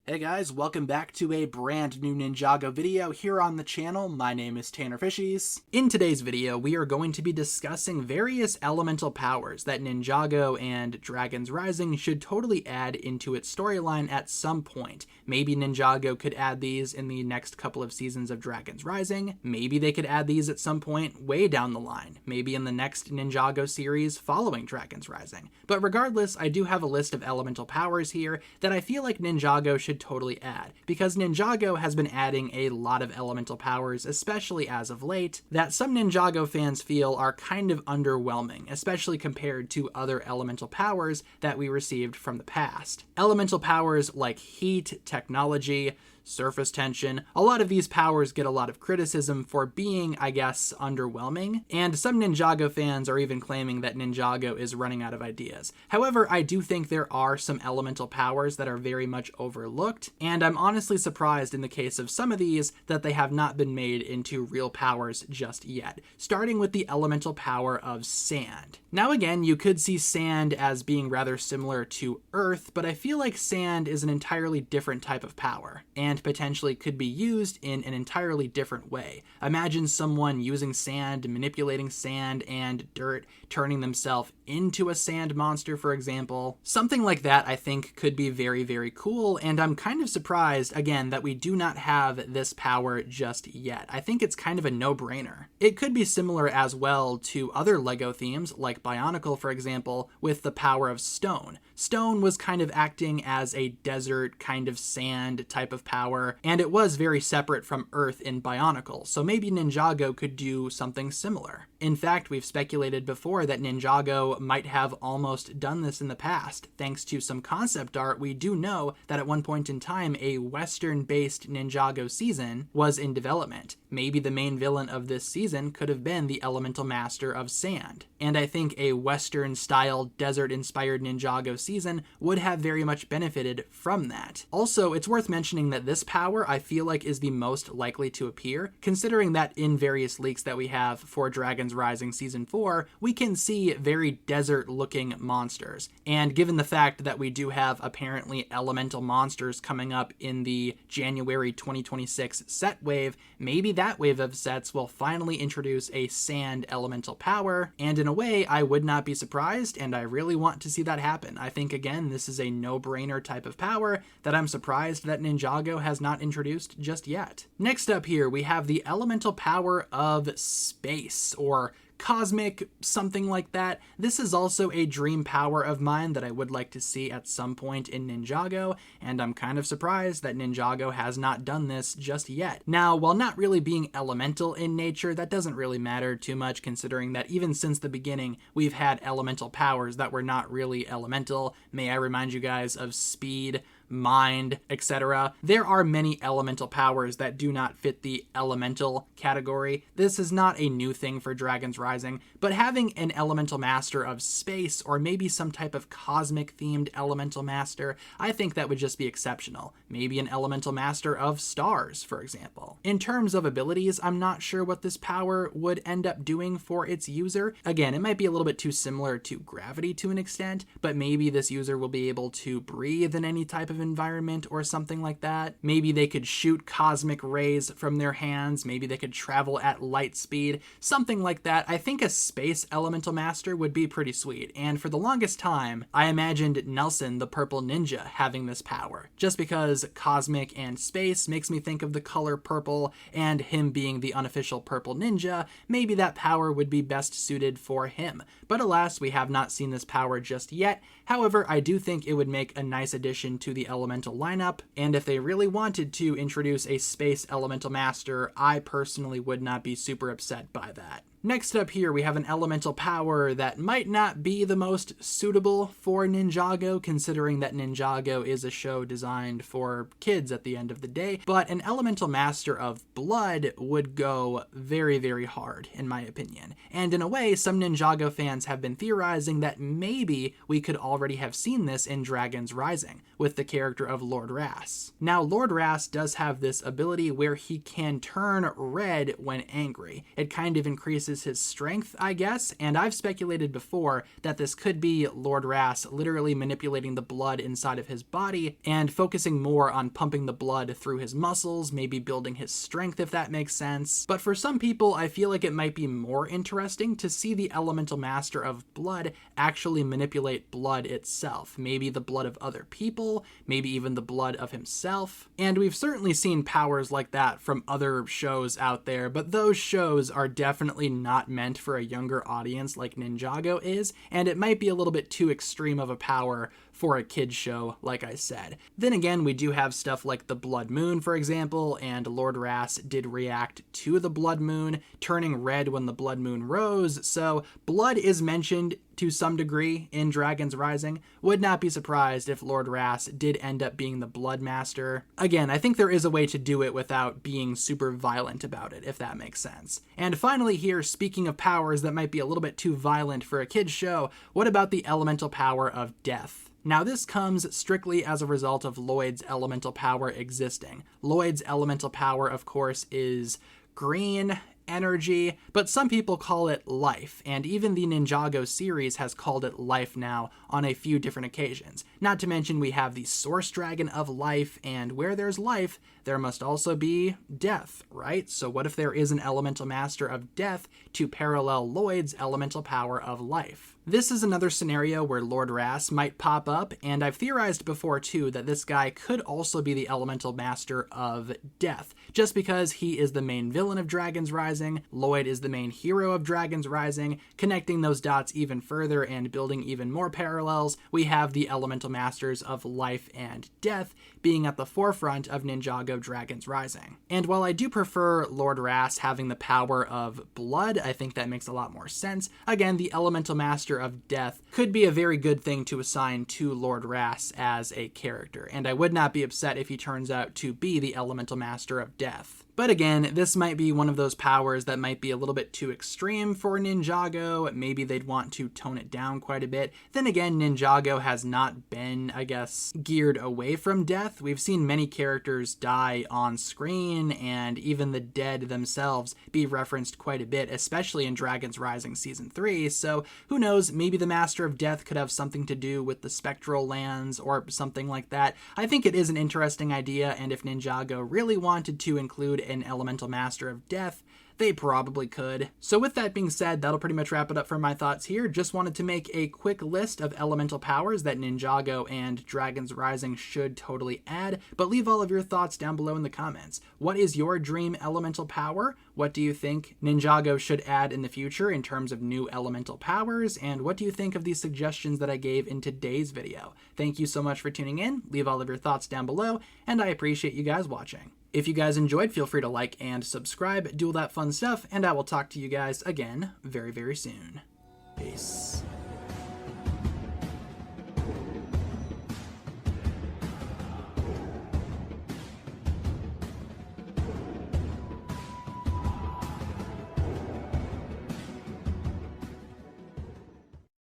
Hey guys, welcome back to a brand new Ninjago video here on the channel. My name is TannerFishies. In today's video, we are going to be discussing various elemental powers that Ninjago and Dragons Rising should totally add into its storyline at some point. Maybe Ninjago could add these in the next couple of seasons of Dragons Rising. Maybe they could add these at some point way down the line, maybe in the next Ninjago series following Dragons Rising. But regardless, I do have a list of elemental powers here that I feel like Ninjago should totally add, because Ninjago has been adding a lot of elemental powers, especially as of late, that some Ninjago fans feel are kind of underwhelming, especially compared to other elemental powers that we received from the past. Elemental powers like heat, technology, surface tension, a lot of these powers get a lot of criticism for being, I guess, underwhelming, and some Ninjago fans are even claiming that Ninjago is running out of ideas. However, I do think there are some elemental powers that are very much overlooked, and I'm honestly surprised in the case of some of these that they have not been made into real powers just yet, starting with the elemental power of sand. Now again, you could see sand as being rather similar to earth, but I feel like sand is an entirely different type of power, and potentially could be used in an entirely different way. Imagine someone using sand, manipulating sand and dirt, turning themselves into a sand monster, for example. Something like that I think could be very, very cool, and I'm kind of surprised, again, that we do not have this power just yet. I think it's kind of a no-brainer. It could be similar as well to other LEGO themes, like Bionicle, for example, with the power of stone. Stone was kind of acting as a desert kind of sand type of power, and it was very separate from Earth in Bionicle, so maybe Ninjago could do something similar. In fact, we've speculated before that Ninjago might have almost done this in the past. Thanks to some concept art, we do know that at one point in time, a Western-based Ninjago season was in development. Maybe the main villain of this season could have been the Elemental Master of Sand. And I think a Western-style, desert-inspired Ninjago season would have very much benefited from that. Also, it's worth mentioning that this power I feel like is the most likely to appear, considering that in various leaks that we have for Dragons Rising Season 4, we can see very desert-looking monsters. And given the fact that we do have apparently elemental monsters coming up in the January 2026 set wave, maybe that wave of sets will finally introduce a sand elemental power, and in a way, I would not be surprised, and I really want to see that happen. I think, again, this is a no-brainer type of power that I'm surprised that Ninjago has not introduced just yet. Next up here, we have the elemental power of space, or cosmic, something like that. This is also a dream power of mine that I would like to see at some point in Ninjago, and I'm kind of surprised that Ninjago has not done this just yet. Now, while not really being elemental in nature, that doesn't really matter too much, considering that even since the beginning, we've had elemental powers that were not really elemental. May I remind you guys of speed, mind, etc. There are many elemental powers that do not fit the elemental category. This is not a new thing for Dragons Rising, but having an elemental master of space, or maybe some type of cosmic themed elemental master, I think that would just be exceptional. Maybe an elemental master of stars, for example. In terms of abilities, I'm not sure what this power would end up doing for its user. Again, it might be a little bit too similar to gravity to an extent, but maybe this user will be able to breathe in any type of environment or something like that. Maybe they could shoot cosmic rays from their hands. Maybe they could travel at light speed, something like that. I think a space elemental master would be pretty sweet, and for the longest time, I imagined Nelson, the purple ninja, having this power, just because cosmic and space makes me think of the color purple, and him being the unofficial purple ninja, maybe that power would be best suited for him. But alas, we have not seen this power just yet. However, I do think it would make a nice addition to the elemental lineup, and if they really wanted to introduce a space elemental master, I personally would not be super upset by that. Next up here, we have an elemental power that might not be the most suitable for Ninjago, considering that Ninjago is a show designed for kids at the end of the day, but an elemental master of blood would go very, very hard, in my opinion. And in a way, some Ninjago fans have been theorizing that maybe we could already have seen this in Dragons Rising, with the character of Lord Ras. Now, Lord Ras does have this ability where he can turn red when angry. It kind of increases increases his strength, I guess, and I've speculated before that this could be Lord Ras literally manipulating the blood inside of his body and focusing more on pumping the blood through his muscles, maybe building his strength if that makes sense. But for some people, I feel like it might be more interesting to see the elemental master of blood actually manipulate blood itself, maybe the blood of other people, maybe even the blood of himself. And we've certainly seen powers like that from other shows out there, but those shows are definitely not meant for a younger audience like Ninjago is, and it might be a little bit too extreme of a power for a kid's show, like I said. Then again, we do have stuff like the Blood Moon, for example, and Lord Ras did react to the Blood Moon, turning red when the Blood Moon rose, so blood is mentioned to some degree in Dragon's Rising. Would not be surprised if Lord Ras did end up being the Blood Master. Again, I think there is a way to do it without being super violent about it, if that makes sense. And finally here, speaking of powers that might be a little bit too violent for a kid's show, what about the elemental power of death? Now this comes strictly as a result of Lloyd's elemental power existing. Lloyd's elemental power, of course, is green energy, but some people call it life, and even the Ninjago series has called it life now on a few different occasions. Not to mention we have the Source Dragon of life, and where there's life, there must also be death, right? So what if there is an elemental master of death to parallel Lloyd's elemental power of life? This is another scenario where Lord Ras might pop up, and I've theorized before too that this guy could also be the elemental master of death, just because he is the main villain of Dragon's Rising, Lloyd is the main hero of Dragon's Rising. Connecting those dots even further and building even more parallels, we have the elemental masters of life and death being at the forefront of Ninjago Dragon's Rising. And while I do prefer Lord Ras having the power of blood, I think that makes a lot more sense. Again, the elemental master of death could be a very good thing to assign to Lord Ras as a character, and I would not be upset if he turns out to be the elemental master of death. But again, this might be one of those powers that might be a little bit too extreme for Ninjago. Maybe they'd want to tone it down quite a bit. Then again, Ninjago has not been, I guess, geared away from death. We've seen many characters die on screen, and even the dead themselves be referenced quite a bit, especially in Dragon's Rising Season 3. So who knows, maybe the Master of Death could have something to do with the spectral lands or something like that. I think it is an interesting idea, and if Ninjago really wanted to include an elemental master of death, they probably could. So with that being said, that'll pretty much wrap it up for my thoughts here. Just wanted to make a quick list of elemental powers that Ninjago and Dragon's Rising should totally add, but leave all of your thoughts down below in the comments. What is your dream elemental power? What do you think Ninjago should add in the future in terms of new elemental powers? And what do you think of these suggestions that I gave in today's video? Thank you so much for tuning in. Leave all of your thoughts down below, and I appreciate you guys watching. If you guys enjoyed, feel free to like and subscribe, do all that fun stuff, and I will talk to you guys again very, very soon. Peace.